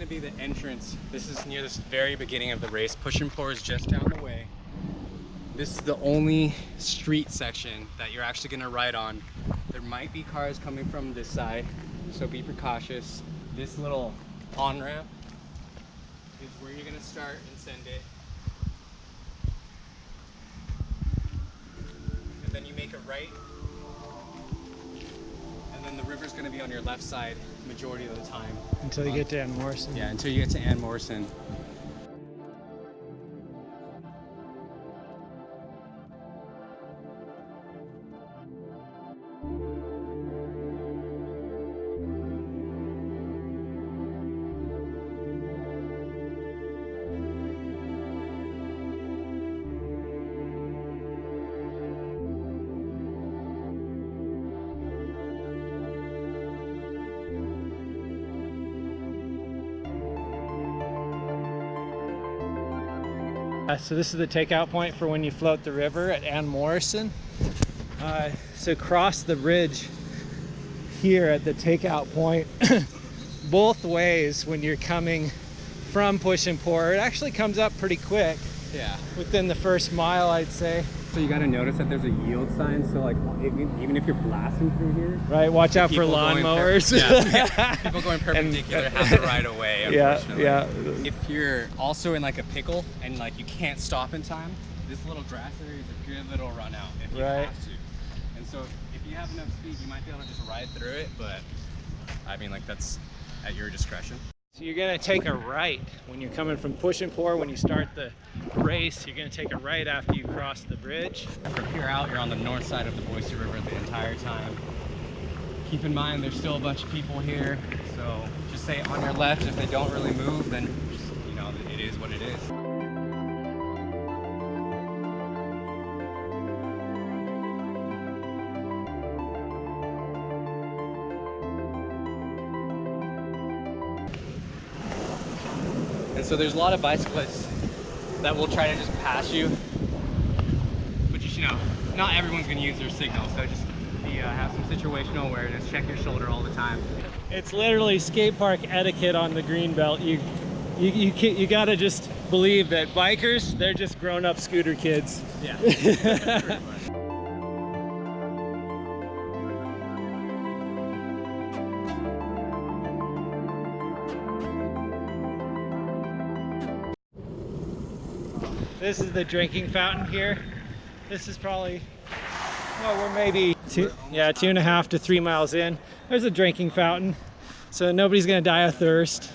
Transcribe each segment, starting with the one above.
gonna be the entrance. This is near this very beginning of the race. Push and Pour is just down the way. This is the only street section that you're actually gonna ride on. There might be cars coming from this side, so be precautious. This little on-ramp is where you're gonna start and send it. And then you make a right. And then the river's gonna be on your left side majority of the time. Until you get to Ann Morrison. Yeah, until you get to Ann Morrison. So this is the takeout point for when you float the river at Ann Morrison. So cross the bridge here at the takeout point both ways when you're coming from Push and Pour. It actually comes up pretty quick. Yeah. Within the first mile, I'd say. So you gotta notice that there's a yield sign, so like even if you're blasting through here, right, watch out for lawnmowers. Yeah, people going perpendicular have the right of way, unfortunately. Yeah. If you're also in like a pickle and like you can't stop in time, this little grass area is a good little run out if you have to. And so if you have enough speed, you might be able to just ride through it, but I mean, like, that's at your discretion. So you're gonna take a right when you're coming from Push and Pour. When you start the race, you're gonna take a right after you cross the bridge. From here out, you're on the north side of the Boise River the entire time. Keep in mind, there's still a bunch of people here, so just stay on your left. If they don't really move, then just, you know, it is what it is. And so there's a lot of bicyclists that will try to just pass you, but just, you know, not everyone's gonna use their signal, so just have some situational awareness, check your shoulder all the time. It's literally skate park etiquette on the Greenbelt. You gotta just believe that bikers, they're just grown-up scooter kids. Yeah. Pretty much. This is the drinking fountain here. This is probably, well, we're maybe 2.5 to 3 miles in. There's a drinking fountain, so nobody's gonna die of thirst.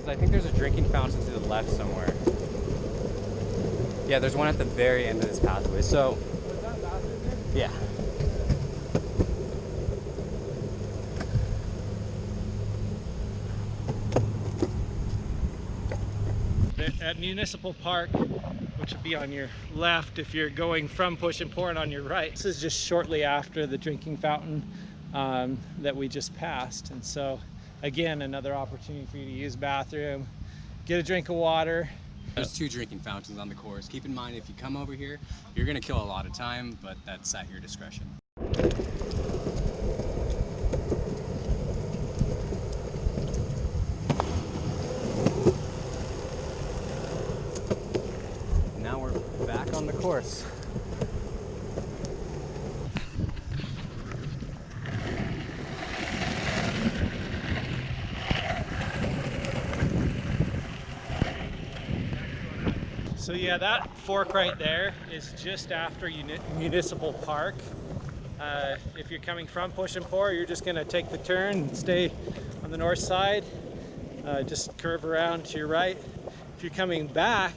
I think there's a drinking fountain to the left somewhere. Yeah, there's one at the very end of this pathway. So, yeah. At Municipal Park, which would be on your left if you're going from Push and Pour, and on your right. This is just shortly after the drinking fountain that we just passed. And so, again, another opportunity for you to use bathroom, get a drink of water. There's 2 drinking fountains on the course. Keep in mind, if you come over here, you're gonna kill a lot of time, but that's at your discretion. Now we're back on the course. So yeah, that fork right there is just after Municipal Park. If you're coming from Push and Pour, you're just gonna take the turn and stay on the north side. Just curve around to your right. If you're coming back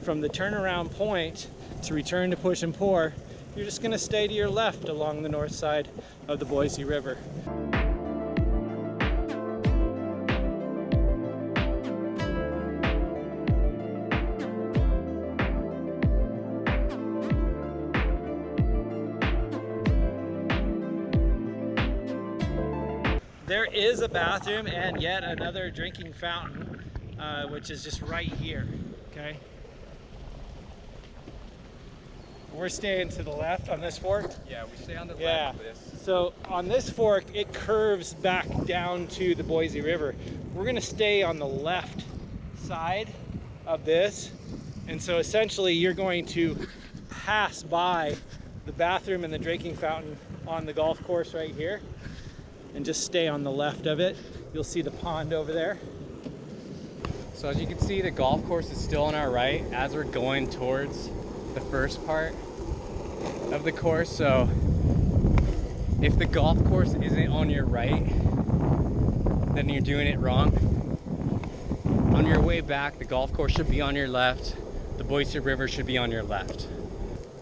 from the turnaround point to return to Push and Pour, you're just gonna stay to your left along the north side of the Boise River. There is a bathroom and yet another drinking fountain, which is just right here, okay? We're staying to the left on this fork. Yeah, we stay on the Yeah. left of this. So on this fork, it curves back down to the Boise River. We're gonna stay on the left side of this. And so essentially you're going to pass by the bathroom and the drinking fountain on the golf course right here and just stay on the left of it. You'll see the pond over there. So as you can see, the golf course is still on our right as we're going towards the first part of the course. So if the golf course isn't on your right, then you're doing it wrong. On your way back, the golf course should be on your left. The Boise River should be on your left.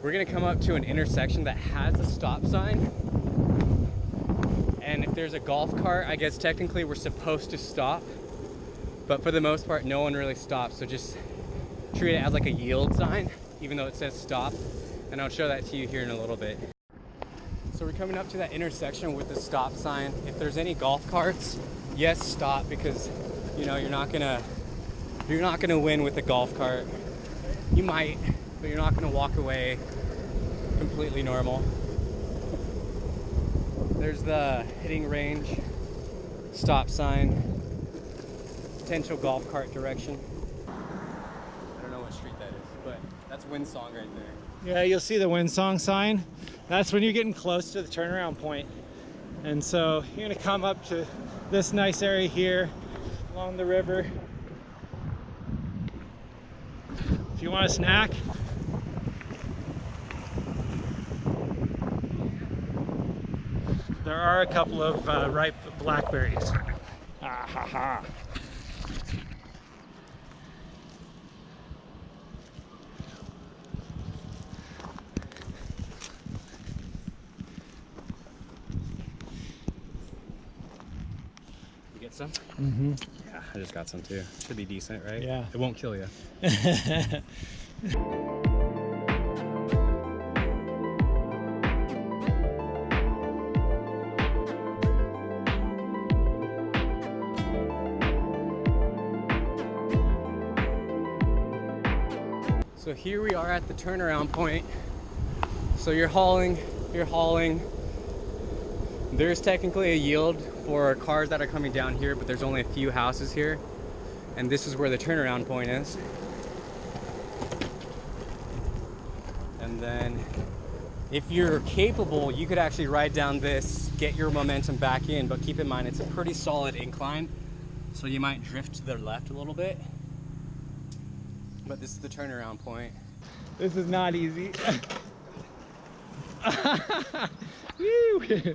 We're gonna come up to an intersection that has a stop sign. And if there's a golf cart, I guess technically we're supposed to stop. But for the most part, no one really stops. So just treat it as like a yield sign, even though it says stop. And I'll show that to you here in a little bit. So we're coming up to that intersection with the stop sign. If there's any golf carts, yes, stop, because you know you're not gonna win with a golf cart. You might, but you're not gonna walk away completely normal. There's the hitting range, stop sign, potential golf cart direction. I don't know what street that is, but that's Windsong right there. Yeah, you'll see the Windsong sign. That's when you're getting close to the turnaround point. And so you're gonna come up to this nice area here along the river. If you want a snack, there are a couple of ripe blackberries. Ah ha ha. You get some? Mm-hmm. Yeah, I just got some too. Should be decent, right? Yeah. It won't kill you. So here we are at the turnaround point. So you're hauling. There's technically a yield for cars that are coming down here, but there's only a few houses here. And this is where the turnaround point is. And then if you're capable, you could actually ride down this, get your momentum back in, but keep in mind it's a pretty solid incline, so you might drift to the left a little bit. But this is the turnaround point. This is not easy. Woo!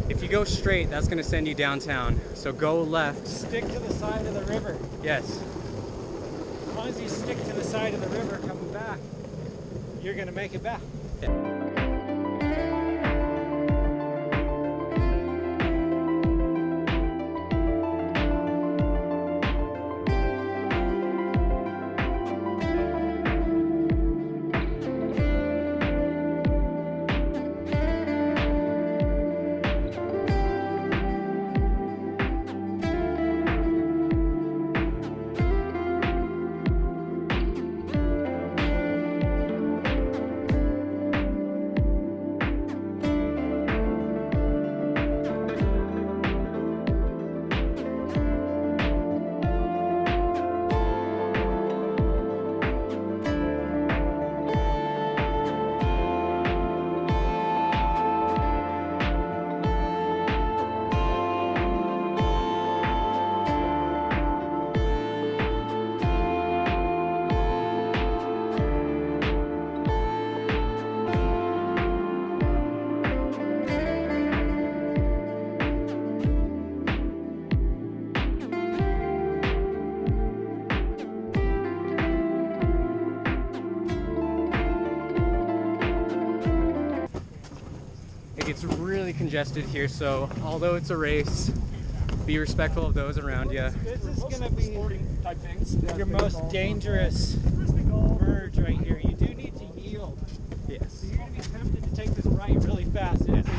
If you go straight, that's gonna send you downtown. So go left. Stick to the side of the river. Yes. As long as you stick to the side of the river coming back, you're gonna make it back. It gets really congested here, so although it's a race, be respectful of those around you. This is going to be your most dangerous merge right here. You do need to yield. Yes. So you're going to be tempted to take this right really fast. It's a blind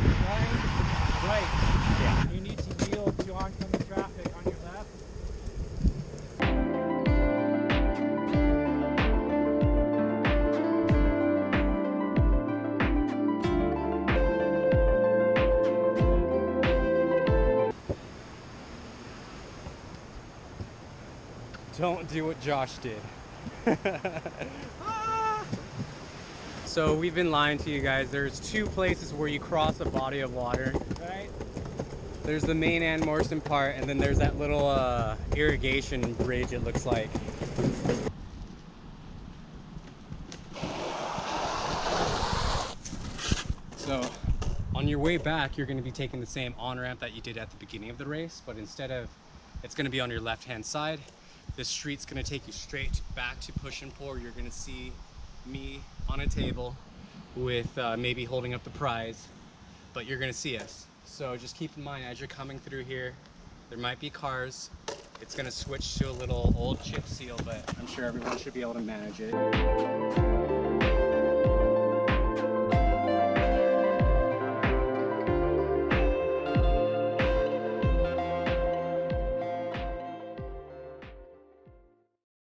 right. Yeah. You need to yield to oncoming traffic on your left. Don't do what Josh did. So we've been lying to you guys. There's two places where you cross a body of water. Right? There's the main Ann Morrison part, and then there's that little irrigation bridge, it looks like. So on your way back, you're going to be taking the same on-ramp that you did at the beginning of the race, but instead of, it's going to be on your left-hand side. This street's going to take you straight back to Push and Pour. You're going to see me on a table with maybe holding up the prize, but you're going to see us. So just keep in mind, as you're coming through here, there might be cars. It's going to switch to a little old chip seal, but I'm sure everyone should be able to manage it.